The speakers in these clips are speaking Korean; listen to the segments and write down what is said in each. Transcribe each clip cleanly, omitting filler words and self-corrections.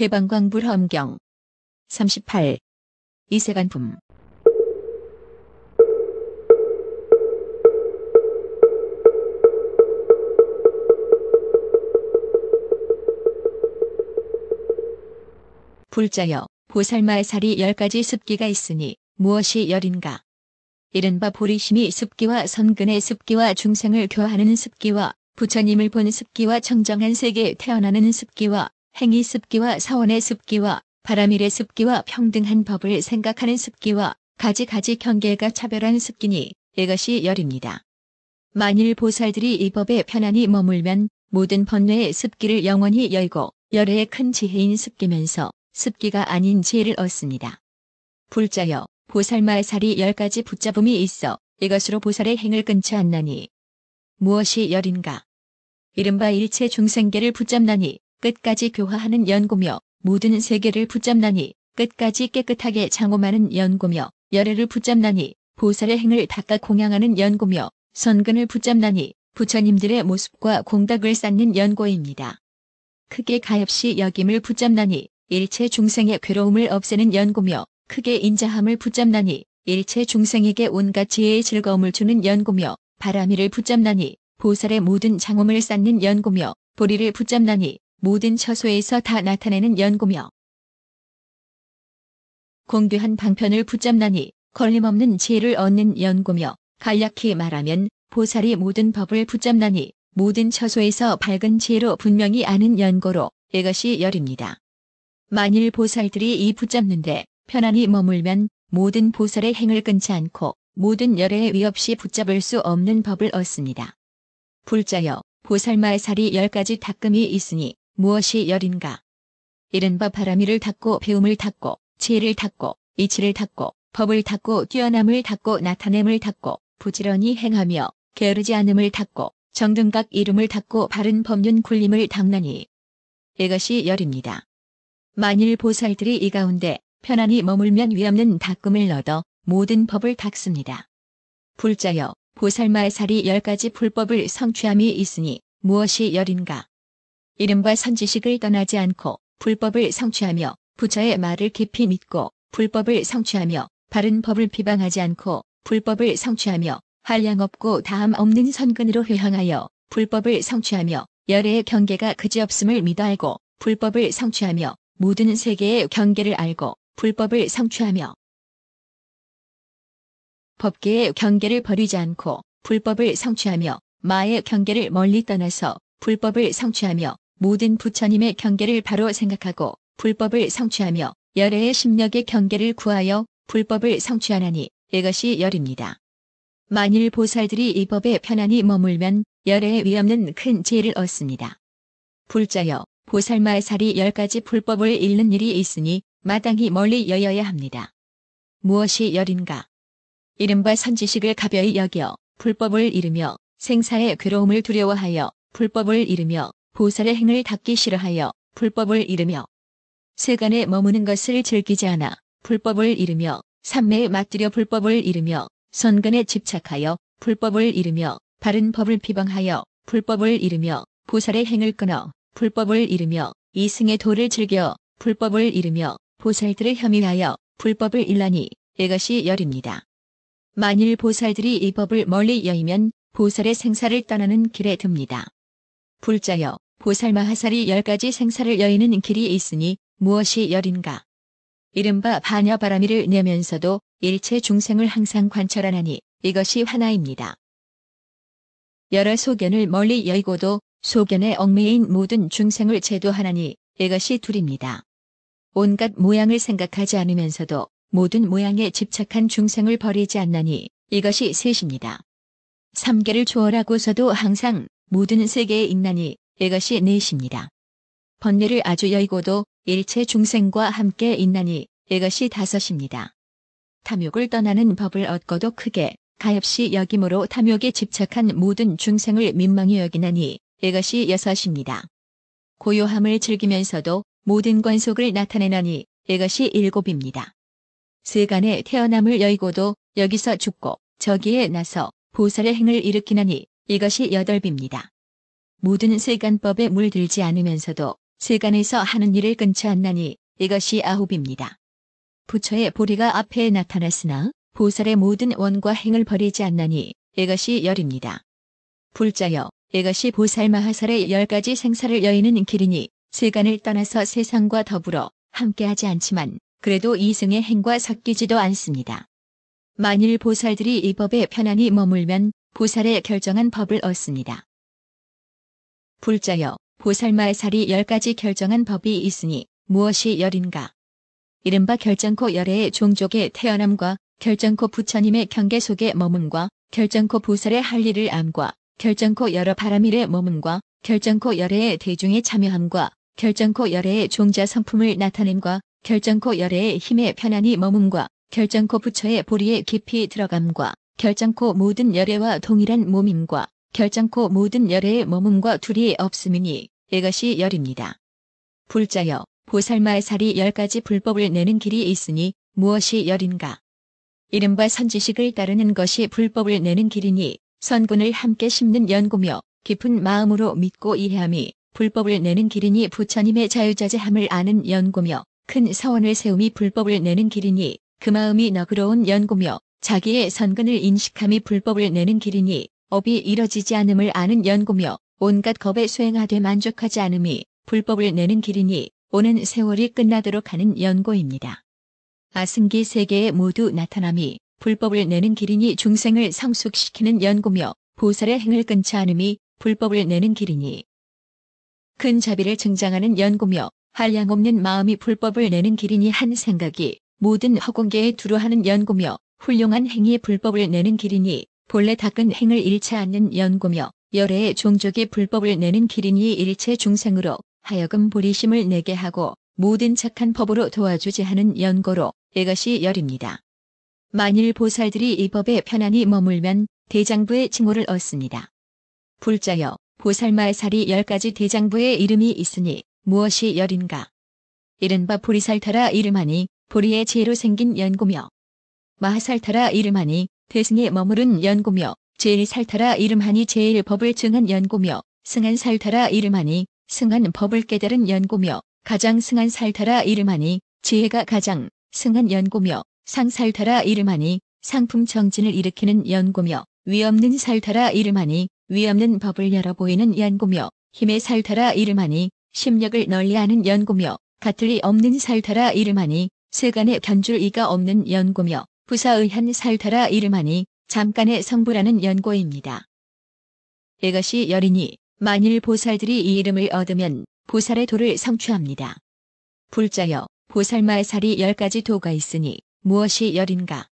해방광불험경 38. 이세간품. 불자여, 보살말살이 10가지 습기가 있으니 무엇이 열인가? 이른바 보리심이 습기와 선근의 습기와 중생을 교하는 습기와 부처님을 본 습기와 청정한 세계에 태어나는 습기와 행위 습기와 사원의 습기와 바람일의 습기와 평등한 법을 생각하는 습기와 가지 경계가 차별한 습기니 이것이 열입니다. 만일 보살들이 이 법에 편안히 머물면 모든 번뇌의 습기를 영원히 열고 열애의 큰 지혜인 습기면서 습기가 아닌 지혜를 얻습니다. 불자여, 보살말살이 10가지 붙잡음이 있어 이것으로 보살의 행을 끊지 않나니 무엇이 열인가? 이른바 일체 중생계를 붙잡나니 끝까지 교화하는 연고며 모든 세계를 붙잡나니 끝까지 깨끗하게 장엄하는 연고며 열애를 붙잡나니 보살의 행을 닦아 공양하는 연고며 선근을 붙잡나니 부처님들의 모습과 공덕을 쌓는 연고입니다. 크게 가엾이 여김을 붙잡나니 일체 중생의 괴로움을 없애는 연고며 크게 인자함을 붙잡나니 일체 중생에게 온갖 지혜의 즐거움을 주는 연고며 바람이를 붙잡나니 보살의 모든 장엄을 쌓는 연고며 보리를 붙잡나니 모든 처소에서 다 나타내는 연고며 공교한 방편을 붙잡나니 걸림없는 지혜를 얻는 연고며 간략히 말하면 보살이 모든 법을 붙잡나니 모든 처소에서 밝은 지혜로 분명히 아는 연고로 이것이 열입니다. 만일 보살들이 이 붙잡는데 편안히 머물면 모든 보살의 행을 끊지 않고 모든 열애에 위 없이 붙잡을 수 없는 법을 얻습니다. 불자여, 보살말살이 10가지 닦음이 있으니 무엇이 열인가? 이른바 바람이를 닦고 배움을 닦고 지혜를 닦고 이치를 닦고 법을 닦고 뛰어남을 닦고 나타냄을 닦고 부지런히 행하며 게으르지 않음을 닦고 정등각 이름을 닦고 바른 법륜 굴림을 닦나니 이것이 열입니다. 만일 보살들이 이 가운데 편안히 머물면 위없는 닦음을 얻어 모든 법을 닦습니다. 불자여, 보살말살이 10가지 불법을 성취함이 있으니 무엇이 열인가? 이른바 선지식을 떠나지 않고 불법을 성취하며 부처의 말을 깊이 믿고 불법을 성취하며 바른 법을 비방하지 않고 불법을 성취하며 한량 없고 다함 없는 선근으로 회항하여 불법을 성취하며 열애의 경계가 그지없음을 믿어 알고 불법을 성취하며 모든 세계의 경계를 알고 불법을 성취하며 법계의 경계를 버리지 않고 불법을 성취하며 마의 경계를 멀리 떠나서 불법을 성취하며 모든 부처님의 경계를 바로 생각하고 불법을 성취하며 열애의 심력의 경계를 구하여 불법을 성취하나니 이것이 열입니다. 만일 보살들이 이 법에 편안히 머물면 열애에 위 없는 큰 지혜를 얻습니다. 불자여, 보살말살이 10가지 불법을 잃는 일이 있으니 마땅히 멀리 여여야 합니다. 무엇이 열인가? 이른바 선지식을 가벼이 여겨 불법을 잃으며 생사의 괴로움을 두려워하여 불법을 잃으며 보살의 행을 닦기 싫어하여 불법을 잃으며 세간에 머무는 것을 즐기지 않아 불법을 잃으며 삼매에 맞들여 불법을 잃으며 선근에 집착하여 불법을 잃으며 바른 법을 비방하여 불법을 잃으며 보살의 행을 끊어 불법을 잃으며 이승의 도를 즐겨 불법을 잃으며 보살들을 혐의하여 불법을 잃나니 이것이 열입니다. 만일 보살들이 이 법을 멀리 여의면 보살의 생사를 떠나는 길에 듭니다. 불자여, 보살마하살이 10가지 생사를 여의는 길이 있으니 무엇이 열인가? 이른바 반야바라미를 내면서도 일체 중생을 항상 관철하나니 이것이 하나입니다. 여러 소견을 멀리 여의고도 소견에 얽매인 모든 중생을 제도하나니 이것이 둘입니다. 온갖 모양을 생각하지 않으면서도 모든 모양에 집착한 중생을 버리지 않나니 이것이 셋입니다. 삼계를 초월하고서도 항상 모든 세계에 있나니 이것이 넷입니다. 번뇌를 아주 여의고도 일체 중생과 함께 있나니 이것이 다섯입니다. 탐욕을 떠나는 법을 얻고도 크게 가엾이 여김으로 탐욕에 집착한 모든 중생을 민망히 여기나니 이것이 여섯입니다. 고요함을 즐기면서도 모든 권속을 나타내나니 이것이 일곱입니다. 세간에 태어남을 여의고도 여기서 죽고 저기에 나서 보살의 행을 일으키나니 이것이 여덟입니다. 모든 세간법에 물들지 않으면서도 세간에서 하는 일을 끊지 않나니 이것이 아홉입니다. 부처의 보리가 앞에 나타났으나 보살의 모든 원과 행을 버리지 않나니 이것이 열입니다. 불자여, 이것이 보살 마하살의 10가지 생사를 여의는 길이니 세간을 떠나서 세상과 더불어 함께하지 않지만 그래도 이승의 행과 섞이지도 않습니다. 만일 보살들이 이 법에 편안히 머물면 보살의 결정한 법을 얻습니다. 불자여, 보살 마하살이 10가지 결정한 법이 있으니 무엇이 열인가? 이른바 결정코 열애의 종족의 태어남과 결정코 부처님의 경계 속에 머문과 결정코 보살의 할 일을 암과 결정코 여러 바람일의 머문과 결정코 열애의 대중에 참여함과 결정코 열애의 종자 성품을 나타냄과 결정코 열애의 힘에 편안히 머문과 결정코 부처의 보리에 깊이 들어감과 결정코 모든 열애와 동일한 몸임과 결정코 모든 열애의 머문과 둘이 없음이니 이것이 열입니다. 불자여, 보살 마하살이 10가지 불법을 내는 길이 있으니 무엇이 열인가? 이른바 선지식을 따르는 것이 불법을 내는 길이니 선군을 함께 심는 연고며 깊은 마음으로 믿고 이해함이 불법을 내는 길이니 부처님의 자유자재함을 아는 연고며 큰 서원을 세움이 불법을 내는 길이니 그 마음이 너그러운 연고며 자기의 선근을 인식함이 불법을 내는 길이니 업이 이뤄지지 않음을 아는 연고며 온갖 겁에 수행하되 만족하지 않음이 불법을 내는 길이니 오는 세월이 끝나도록 하는 연고입니다. 아승기 세계에 모두 나타남이 불법을 내는 길이니 중생을 성숙시키는 연고며 보살의 행을 끊지 않음이 불법을 내는 길이니 큰 자비를 증장하는 연고며 한량없는 마음이 불법을 내는 길이니 한 생각이 모든 허공계에 두루하는 연고며 훌륭한 행이 불법을 내는 길이니 본래 닦은 행을 잃지 않는 연고며 열애의 종족이 불법을 내는 길이니 일체 중생으로 하여금 보리심을 내게 하고 모든 착한 법으로 도와주지 하는 연고로 이것이 열입니다. 만일 보살들이 이 법에 편안히 머물면 대장부의 칭호를 얻습니다. 불자여, 보살 마하살이 10가지 대장부의 이름이 있으니 무엇이 열인가? 이른바 보리살타라 이름하니 보리의 지혜로 생긴 연고며 마하살타라 이름하니 대승에 머무른 연고며 제일살타라 이름하니 제일 법을 증한 연고며 승한살타라 이름하니 승한 법을 깨달은 연고며 가장 승한 살타라 이름하니 지혜가 가장 승한 연고며 상살타라 이름하니 상품 정진을 일으키는 연고며 위없는 살타라 이름하니 위없는 법을 열어 보이는 연고며 힘의 살타라 이름하니 심력을 널리하는 연고며 같을 리 없는 살타라 이름하니 세간에 견줄 이가 없는 연고며 부사의한 살타라 이름하니 잠깐의 성부라는 연고입니다. 이것이 열이니 만일 보살들이 이 이름을 얻으면 보살의 도를 성취합니다. 불자여, 보살 마하살이 10가지 도가 있으니 무엇이 열인가?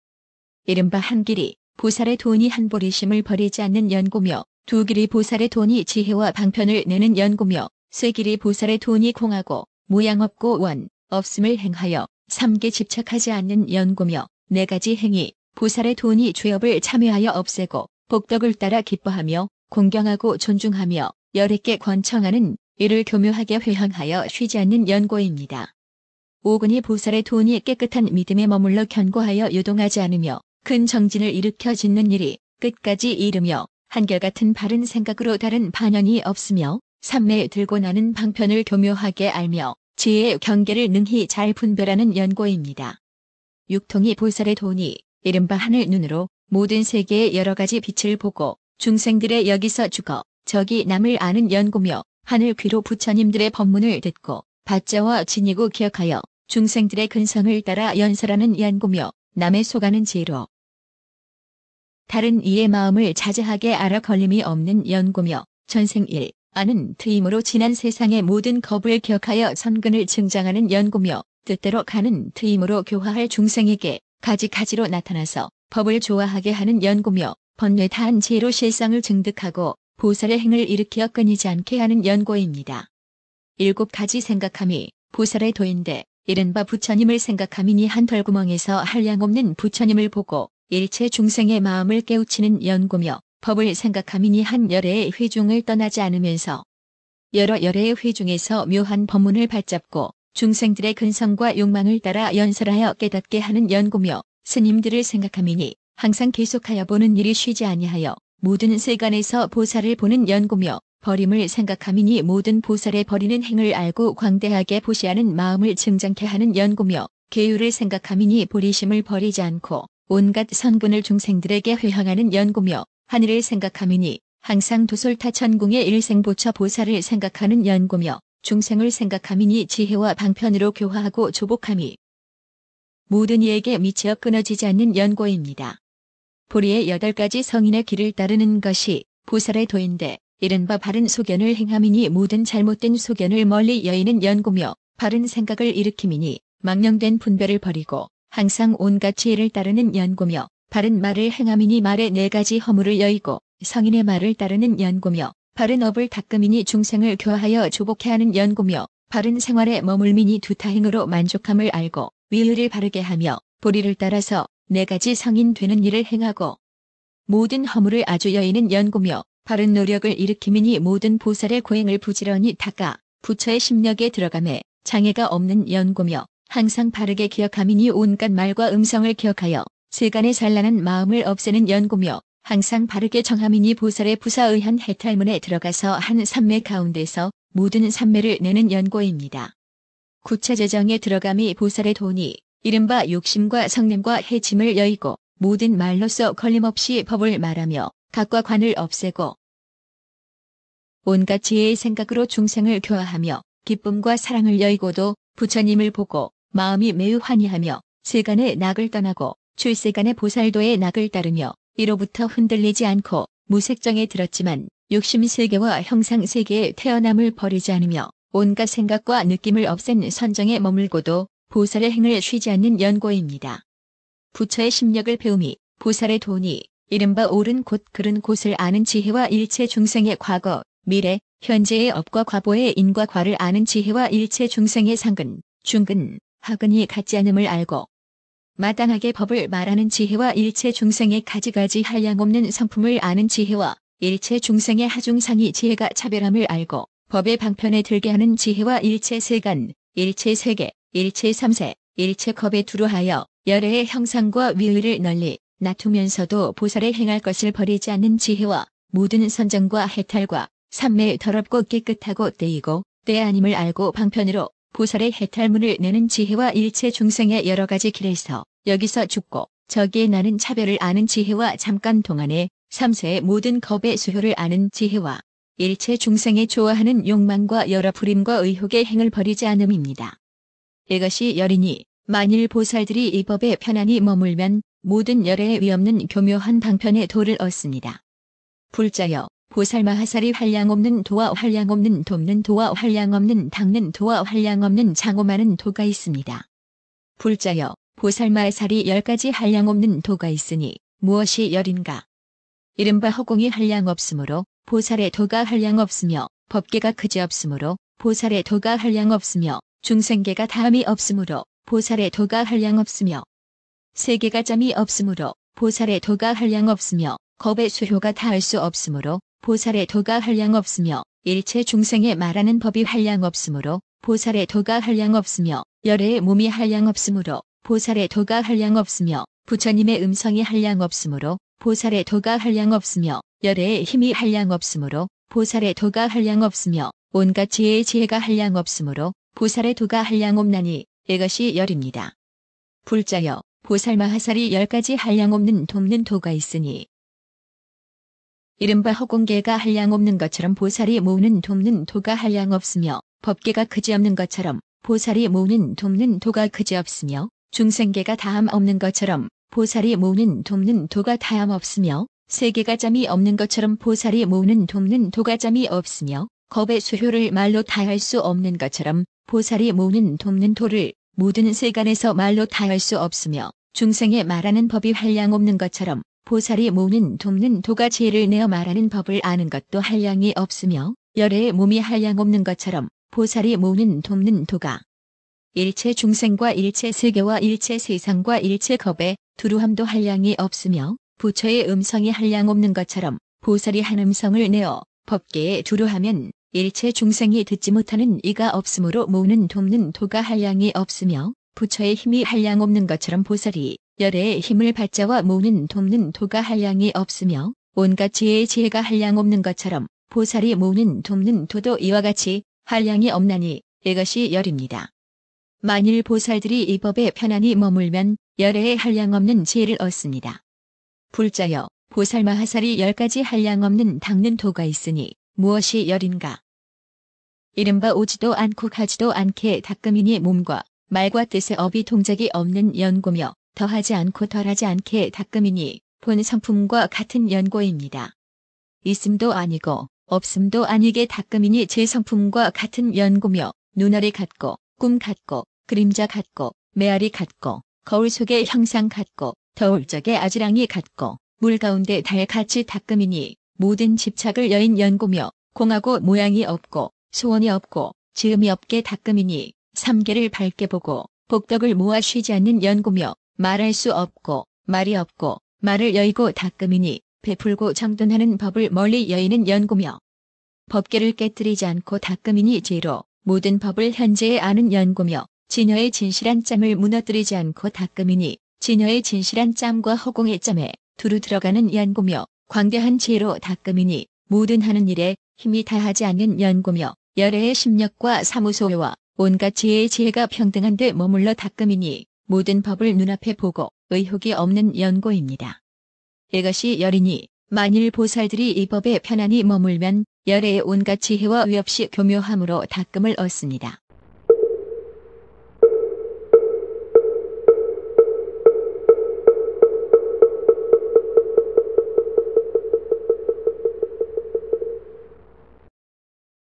이른바 한 길이 보살의 돈이 한 보리심을 버리지 않는 연고며 두 길이 보살의 돈이 지혜와 방편을 내는 연고며 세 길이 보살의 돈이 공하고 모양 없고 원 없음을 행하여 삼계 집착하지 않는 연고며 4가지 행이 보살의 돈이 죄업을 참여하여 없애고 복덕을 따라 기뻐하며 공경하고 존중하며 열애께 권청하는 이를 교묘하게 회항하여 쉬지 않는 연고입니다. 5근이 보살의 돈이 깨끗한 믿음에 머물러 견고하여 요동하지 않으며 큰 정진을 일으켜 짓는 일이 끝까지 이르며 한결같은 바른 생각으로 다른 반연이 없으며 삼매에 들고 나는 방편을 교묘하게 알며 지혜의 경계를 능히 잘 분별하는 연고입니다. 6통이 보살의 돈이 이른바 하늘 눈으로 모든 세계의 여러 가지 빛을 보고 중생들의 여기서 죽어 저기 남을 아는 연고며 하늘 귀로 부처님들의 법문을 듣고 받자와 지니고 기억하여 중생들의 근성을 따라 연설하는 연고며 남의 속아는 지혜로 다른 이의 마음을 자제하게 알아 걸림이 없는 연고며 전생일 아는 트임으로 지난 세상의 모든 겁을 기억하여 선근을 증장하는 연고며 뜻대로 가는 트임으로 교화할 중생에게 가지가지로 나타나서 법을 좋아하게 하는 연고며 번뇌다한 지혜로 실상을 증득하고 보살의 행을 일으켜 끊이지 않게 하는 연고입니다. 7가지 생각함이 보살의 도인데 이른바 부처님을 생각함이니 한 덜구멍에서 한량없는 부처님을 보고 일체 중생의 마음을 깨우치는 연고며 법을 생각함이니 한 열애의 회중을 떠나지 않으면서 여러 열애의 회중에서 묘한 법문을 받잡고 중생들의 근성과 욕망을 따라 연설하여 깨닫게 하는 연고며 스님들을 생각함이니 항상 계속하여 보는 일이 쉬지 아니하여 모든 세간에서 보살을 보는 연고며 버림을 생각함이니 모든 보살의 버리는 행을 알고 광대하게 보시하는 마음을 증장케 하는 연고며 계율을 생각함이니 보리심을 버리지 않고 온갖 선군을 중생들에게 회항하는 연고며 하늘을 생각함이니 항상 도솔타 천궁의 일생보처 보살을 생각하는 연고며 중생을 생각함이니 지혜와 방편으로 교화하고 조복함이 모든 이에게 미치어 끊어지지 않는 연고입니다. 보리의 8가지 성인의 길을 따르는 것이 보살의 도인데 이른바 바른 소견을 행함이니 모든 잘못된 소견을 멀리 여의는 연고며 바른 생각을 일으킴이니 망령된 분별을 버리고 항상 온갖 지혜를 따르는 연고며 바른 말을 행함이니 말의 4가지 허물을 여의고 성인의 말을 따르는 연고며 바른 업을 닦음이니 중생을 교화하여 조복해 하는 연고며 바른 생활에 머물미니 두타행으로 만족함을 알고 위의를 바르게 하며 보리를 따라서 4가지 성인 되는 일을 행하고 모든 허물을 아주 여의는 연고며 바른 노력을 일으킴이니 모든 보살의 고행을 부지런히 닦아 부처의 심력에 들어가매 장애가 없는 연고며 항상 바르게 기억함이니 온갖 말과 음성을 기억하여 세간의 산란한 마음을 없애는 연고며 항상 바르게 정함이니 보살의 부사의한 해탈문에 들어가서 한 삼매 가운데서 모든 삼매를 내는 연고입니다. 구체재정에 들어감이 보살의 도니 이른바 욕심과 성냄과 해침을 여의고 모든 말로써 걸림없이 법을 말하며 각과 관을 없애고 온갖 지혜의 생각으로 중생을 교화하며 기쁨과 사랑을 여의고도 부처님을 보고 마음이 매우 환희하며 세간의 낙을 떠나고 출세간의 보살도의 낙을 따르며 이로부터 흔들리지 않고 무색정에 들었지만 욕심세계와 형상세계의 태어남을 버리지 않으며 온갖 생각과 느낌을 없앤 선정에 머물고도 보살의 행을 쉬지 않는 연고입니다. 부처의 심력을 배움이 보살의 도니 이른바 옳은 곳 그른 곳을 아는 지혜와 일체 중생의 과거, 미래, 현재의 업과 과보의 인과 과를 아는 지혜와 일체 중생의 상근, 중근, 하근이 같지 않음을 알고 마땅하게 법을 말하는 지혜와 일체 중생의 가지가지 한량없는 성품을 아는 지혜와 일체 중생의 하중상이 지혜가 차별함을 알고 법의 방편에 들게 하는 지혜와 일체 세간, 일체 세계, 일체 삼세, 일체 겁에 두루하여 열애의 형상과 위의를 널리 낮추면서도 보살의 행할 것을 버리지 않는 지혜와 모든 선정과 해탈과 삼매의 더럽고 깨끗하고 때이고 때 아님을 알고 방편으로 보살의 해탈문을 내는 지혜와 일체 중생의 여러 가지 길에서 여기서 죽고 저기에 나는 차별을 아는 지혜와 잠깐 동안에 삼세의 모든 겁의 수효를 아는 지혜와 일체 중생의 좋아하는 욕망과 여러 불임과 의혹의 행을 버리지 않음입니다. 이것이 열이니 만일 보살들이 이 법에 편안히 머물면 모든 열애에 위없는 교묘한 방편의 도를 얻습니다. 불자여 보살마하살이 한량없는 도와 한량없는 돕는 도와 한량없는 닦는 도와 한량없는 장엄하는 도가 있습니다. 불자여 보살마하살이 10가지 한량없는 도가 있으니 무엇이 열인가? 이른바 허공이 한량없으므로 보살의 도가 한량없으며 법계가 그지없으므로 보살의 도가 한량없으며 중생계가 다함이 없으므로 보살의 도가 한량없으며 세계가 짬이 없으므로 보살의 도가 한량없으며 겁의 수효가 다할 수 없으므로 보살의 도가 한량없으며 일체 중생의 말하는 법이 한량없으므로 보살의 도가 한량없으며 열애의 몸이 한량없으므로 보살의 도가 한량없으며 부처님의 음성이 한량없으므로 보살의 도가 한량없으며 열애의 힘이 한량없으므로 보살의 도가 한량없으며 온갖 지혜의 지혜가 한량없으므로 보살의 도가 한량없나니 이것이 열입니다. 불자여 보살마하살이 10가지 한량없는 돕는 도가 있으니 이른바 허공계가 한량없는 것처럼 보살이 모으는 돕는 도가 한량없으며 법계가 그지없는 것처럼 보살이 모으는 돕는 도가 그지없으며 중생계가 다함 없는 것처럼 보살이 모으는 돕는 도가 다함 없으며 세계가 짬이 없는 것처럼 보살이 모으는 돕는 도가 짬이 없으며 겁의 수효를 말로 다할 수 없는 것처럼 보살이 모으는 돕는 도를 모든 세간에서 말로 다할 수 없으며 중생의 말하는 법이 한량없는 것처럼 보살이 모으는 돕는 도가 지혜를 내어 말하는 법을 아는 것도 한량이 없으며 열애의 몸이 한량없는 것처럼 보살이 모으는 돕는 도가 일체 중생과 일체 세계와 일체 세상과 일체 겁의 두루함도 한량이 없으며 부처의 음성이 한량없는 것처럼 보살이 한 음성을 내어 법계에 두루하면 일체 중생이 듣지 못하는 이가 없으므로 모으는 돕는 도가 한량이 없으며 부처의 힘이 한량없는 것처럼 보살이 열애의 힘을 받자와 모으는 돕는 도가 한량이 없으며 온갖 지혜의 지혜가 한량없는 것처럼 보살이 모는 돕는 도도 이와 같이 한량이 없나니 이것이 열입니다. 만일 보살들이 이 법에 편안히 머물면 열애에 한량 없는 지혜를 얻습니다. 불자여 보살마하살이 10가지 한량 없는 닦는 도가 있으니 무엇이 열인가? 이른바 오지도 않고 가지도 않게 닦음이니 몸과 말과 뜻의 업이 동작이 없는 연고며 더하지 않고 덜하지 않게 닦음이니 본 성품과 같은 연고입니다. 있음도 아니고 없음도 아니게 닦음이니 제 성품과 같은 연고며 눈알이 같고 꿈 같고 그림자 같고 메아리 같고 거울 속의 형상 같고 더울 적의 아지랑이 같고 물 가운데 달 같이 닦음이니 모든 집착을 여인 연고며 공하고 모양이 없고 소원이 없고 지음이 없게 닦음이니 삼계를 밝게 보고 복덕을 모아 쉬지 않는 연고며 말할 수 없고 말이 없고 말을 여의고 닦음이니 베풀고 정돈하는 법을 멀리 여의는 연고며 법계를 깨뜨리지 않고 닦음이니 지혜로 모든 법을 현재에 아는 연고며 진여의 진실한 짬을 무너뜨리지 않고 닦음이니 진여의 진실한 짬과 허공의 짬에 두루 들어가는 연고며 광대한 지혜로 닦음이니 모든 하는 일에 힘이 다하지 않는 연고며 열애의 심력과 사무소와 온갖 지혜의 지혜가 평등한 데 머물러 닦음이니 모든 법을 눈앞에 보고 의혹이 없는 연고입니다. 이것이 열이니 만일 보살들이 이 법에 편안히 머물면 열애의 온갖 지혜와 의 없이 교묘함으로 닦음을 얻습니다.